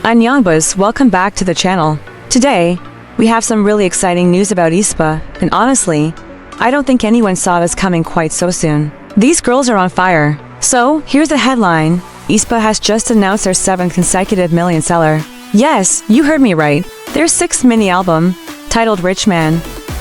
Annyeongbus, welcome back to the channel. Today, we have some really exciting news about aespa, and honestly, I don't think anyone saw this coming quite so soon. These girls are on fire. So, here's the headline. aespa has just announced their 7th consecutive million seller. Yes, you heard me right. Their 6th mini album, titled Rich Man,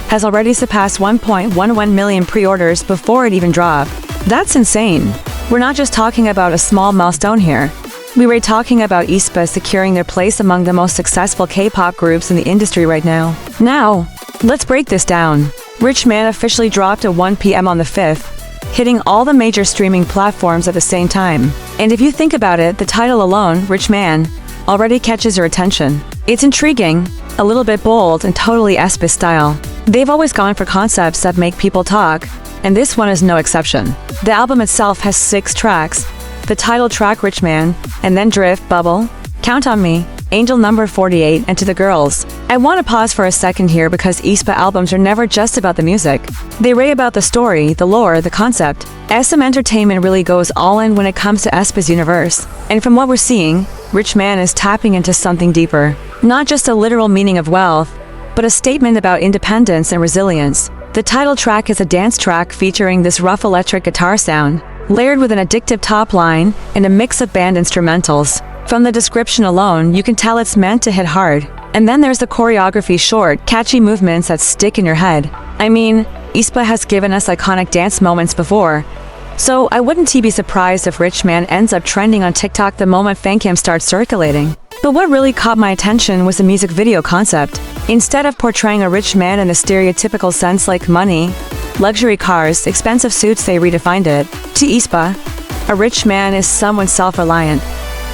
has already surpassed 1.11 million pre-orders before it even dropped. That's insane. We're not just talking about a small milestone here. We were talking about aespa securing their place among the most successful K-pop groups in the industry right now. Now, let's break this down. Rich Man officially dropped at 1 p.m. on the 5th, hitting all the major streaming platforms at the same time. And if you think about it, the title alone, Rich Man, already catches your attention. It's intriguing, a little bit bold, and totally aespa style. They've always gone for concepts that make people talk, and this one is no exception. The album itself has 6 tracks. The title track Rich Man, and then Drift, Bubble, Count on Me, Angel Number 48, and To the Girls. I want to pause for a second here because aespa albums are never just about the music. They rave about the story, the lore, the concept. SM Entertainment really goes all in when it comes to aespa's universe. And from what we're seeing, Rich Man is tapping into something deeper. Not just a literal meaning of wealth, but a statement about independence and resilience. The title track is a dance track featuring this rough electric guitar sound, layered with an addictive top line and a mix of band instrumentals. From the description alone, you can tell it's meant to hit hard. And then there's the choreography, short, catchy movements that stick in your head. I mean, aespa has given us iconic dance moments before, so I wouldn't be surprised if Rich Man ends up trending on TikTok the moment fancam starts circulating. But what really caught my attention was the music video concept. Instead of portraying a rich man in the stereotypical sense like money, luxury cars, expensive suits, they redefined it. To aespa, a rich man is someone self-reliant,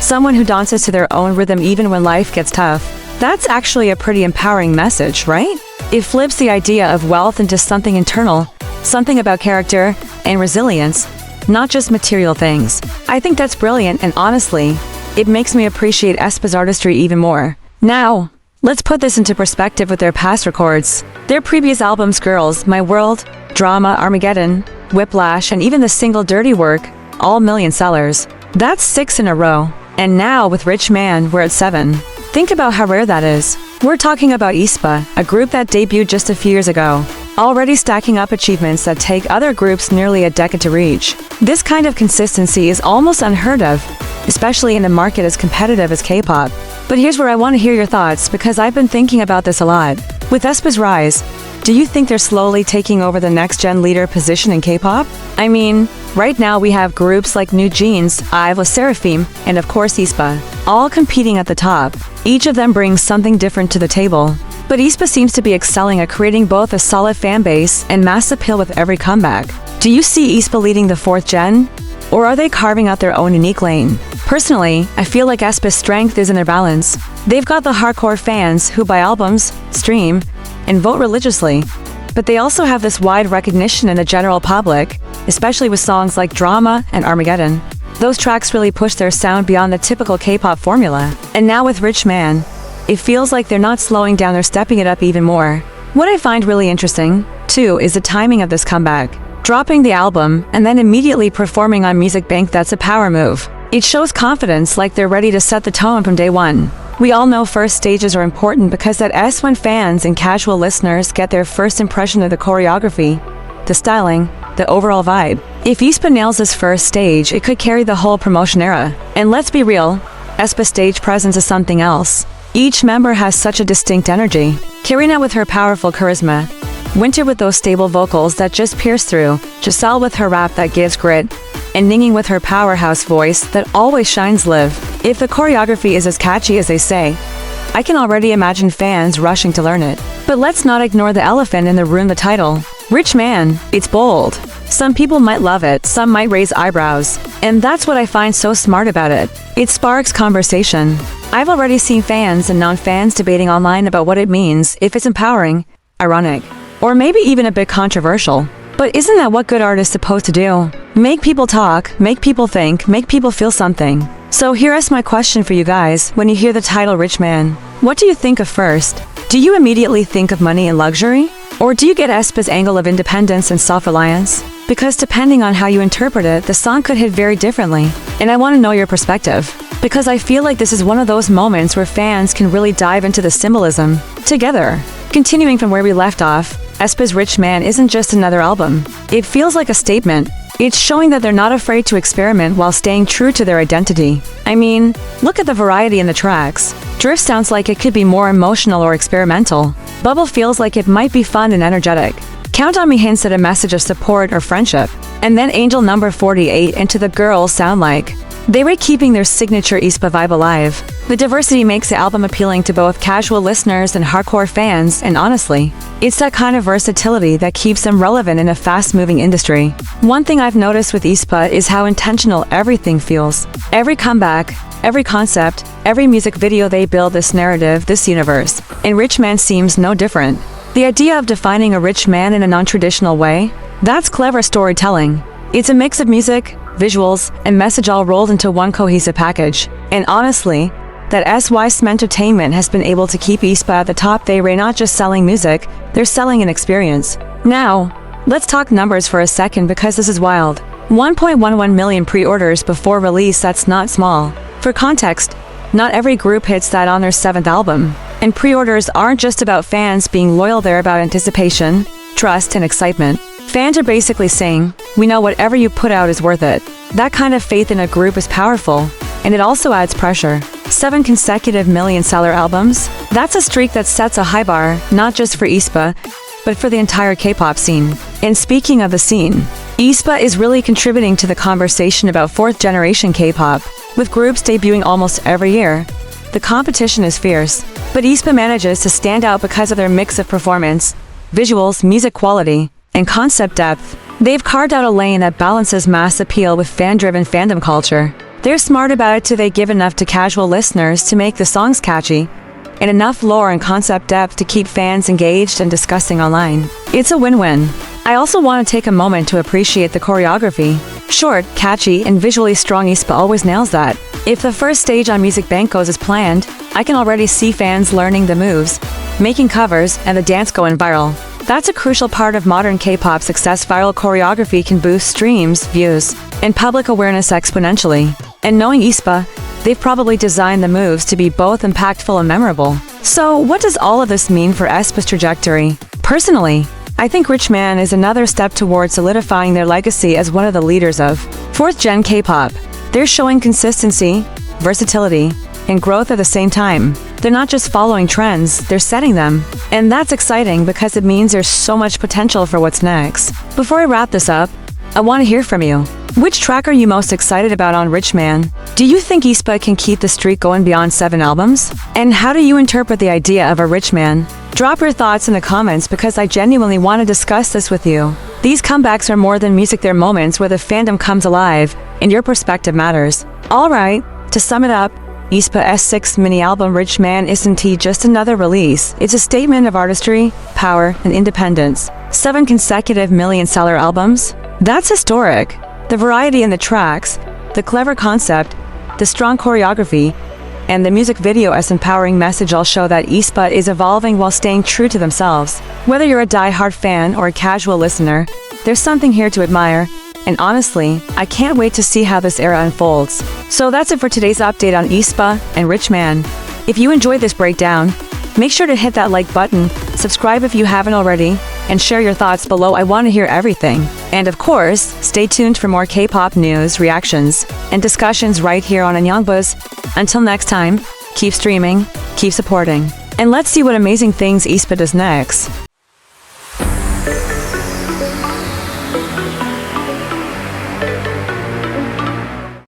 someone who dances to their own rhythm even when life gets tough. That's actually a pretty empowering message, right? It flips the idea of wealth into something internal, something about character and resilience, not just material things. I think that's brilliant, and honestly, it makes me appreciate aespa's artistry even more. Now, let's put this into perspective with their past records. Their previous albums, Girls, My World, Drama, Armageddon, Whiplash, and even the single Dirty Work, all million sellers. That's 6 in a row. And now with Rich Man, we're at 7. Think about how rare that is. We're talking about aespa, a group that debuted just a few years ago, already stacking up achievements that take other groups nearly a decade to reach. This kind of consistency is almost unheard of, especially in a market as competitive as K-pop. But here's where I want to hear your thoughts, because I've been thinking about this a lot. With aespa's rise, do you think they're slowly taking over the next-gen leader position in K-pop? I mean, right now we have groups like New Jeans, IVE, Seraphim, and of course aespa, all competing at the top. Each of them brings something different to the table. But aespa seems to be excelling at creating both a solid fan base and mass appeal with every comeback. Do you see aespa leading the 4th gen? Or are they carving out their own unique lane? Personally, I feel like aespa's strength is in their balance. They've got the hardcore fans who buy albums, stream, and vote religiously. But they also have this wide recognition in the general public, especially with songs like Drama and Armageddon. Those tracks really push their sound beyond the typical K-pop formula. And now with Rich Man, it feels like they're not slowing down, they're stepping it up even more. What I find really interesting, too, is the timing of this comeback. Dropping the album and then immediately performing on Music Bank, that's a power move. It shows confidence, like they're ready to set the tone from day one. We all know first stages are important because that's when fans and casual listeners get their first impression of the choreography, the styling, the overall vibe. If aespa nails this first stage, it could carry the whole promotion era. And let's be real, aespa's stage presence is something else. Each member has such a distinct energy. Karina with her powerful charisma, Winter with those stable vocals that just pierce through, Giselle with her rap that gives grit, and Ninging with her powerhouse voice that always shines live. If the choreography is as catchy as they say, I can already imagine fans rushing to learn it. But let's not ignore the elephant in the room, the title. Rich Man, it's bold. Some people might love it, some might raise eyebrows. And that's what I find so smart about it. It sparks conversation. I've already seen fans and non-fans debating online about what it means, if it's empowering, ironic, or maybe even a bit controversial. But isn't that what good art is supposed to do? Make people talk, make people think, make people feel something. So here's my question for you guys. When you hear the title Rich Man, what do you think of first? Do you immediately think of money and luxury? Or do you get aespa's angle of independence and self-reliance? because depending on how you interpret it, the song could hit very differently. And I want to know your perspective, because I feel like this is one of those moments where fans can really dive into the symbolism together. Continuing from where we left off, aespa's Rich Man isn't just another album. It feels like a statement. It's showing that they're not afraid to experiment while staying true to their identity. I mean, look at the variety in the tracks. Drift sounds like it could be more emotional or experimental. Bubble feels like it might be fun and energetic. Count on Me hints at a message of support or friendship. And then Angel number 48 and To the Girls sound like they were keeping their signature aespa vibe alive. The diversity makes the album appealing to both casual listeners and hardcore fans, and honestly, it's that kind of versatility that keeps them relevant in a fast-moving industry. One thing I've noticed with aespa is how intentional everything feels. Every comeback, every concept, every music video, they build this narrative, this universe. And Rich Man seems no different. The idea of defining a rich man in a non-traditional way, that's clever storytelling. It's a mix of music, visuals, and message all rolled into one cohesive package. And honestly, that aespa entertainment has been able to keep aespa at the top. They're not just selling music, they're selling an experience. Now, let's talk numbers for a second, because this is wild. 1.11 million pre-orders before release, that's not small. For context, not every group hits that on their 7th album. And pre-orders aren't just about fans being loyal, they're about anticipation, trust, and excitement. Fans are basically saying, we know whatever you put out is worth it. That kind of faith in a group is powerful, and it also adds pressure. 7 consecutive million-seller albums? That's a streak that sets a high bar, not just for aespa, but for the entire K-pop scene. And speaking of the scene, aespa is really contributing to the conversation about 4th-generation K-pop, with groups debuting almost every year. The competition is fierce, but aespa manages to stand out because of their mix of performance, visuals, music quality, and concept depth. They've carved out a lane that balances mass appeal with fan-driven fandom culture. They're smart about it too. They give enough to casual listeners to make the songs catchy, and enough lore and concept depth to keep fans engaged and discussing online. It's a win-win. I also want to take a moment to appreciate the choreography. Short, catchy, and visually strong, aespa always nails that. If the first stage on Music Bank goes as planned, I can already see fans learning the moves, making covers, and the dance going viral. That's a crucial part of modern K-pop success. Viral choreography can boost streams, views, and public awareness exponentially. And knowing aespa, they've probably designed the moves to be both impactful and memorable. So what does all of this mean for aespa's trajectory? Personally, I think Rich Man is another step towards solidifying their legacy as one of the leaders of 4th-gen K-pop. They're showing consistency, versatility, and growth at the same time. They're not just following trends, they're setting them. And that's exciting because it means there's so much potential for what's next. Before I wrap this up, I want to hear from you. Which track are you most excited about on Rich Man? Do you think aespa can keep the streak going beyond 7 albums? And how do you interpret the idea of a Rich Man? Drop your thoughts in the comments, because I genuinely want to discuss this with you. These comebacks are more than music, they're moments where the fandom comes alive, and your perspective matters. Alright, to sum it up, aespa's 6th mini-album Rich Man isn't just another release. It's a statement of artistry, power, and independence. 7 consecutive million-seller albums? That's historic. The variety in the tracks, the clever concept, the strong choreography, and the music video's empowering message all show that aespa is evolving while staying true to themselves. Whether you're a die-hard fan or a casual listener, there's something here to admire. And honestly, I can't wait to see how this era unfolds. So that's it for today's update on aespa and Rich Man. If you enjoyed this breakdown, make sure to hit that like button, subscribe if you haven't already, and share your thoughts below. I want to hear everything. And of course, stay tuned for more K-pop news, reactions, and discussions right here on Anyangbuzz. Until next time, keep streaming, keep supporting, and let's see what amazing things aespa does next.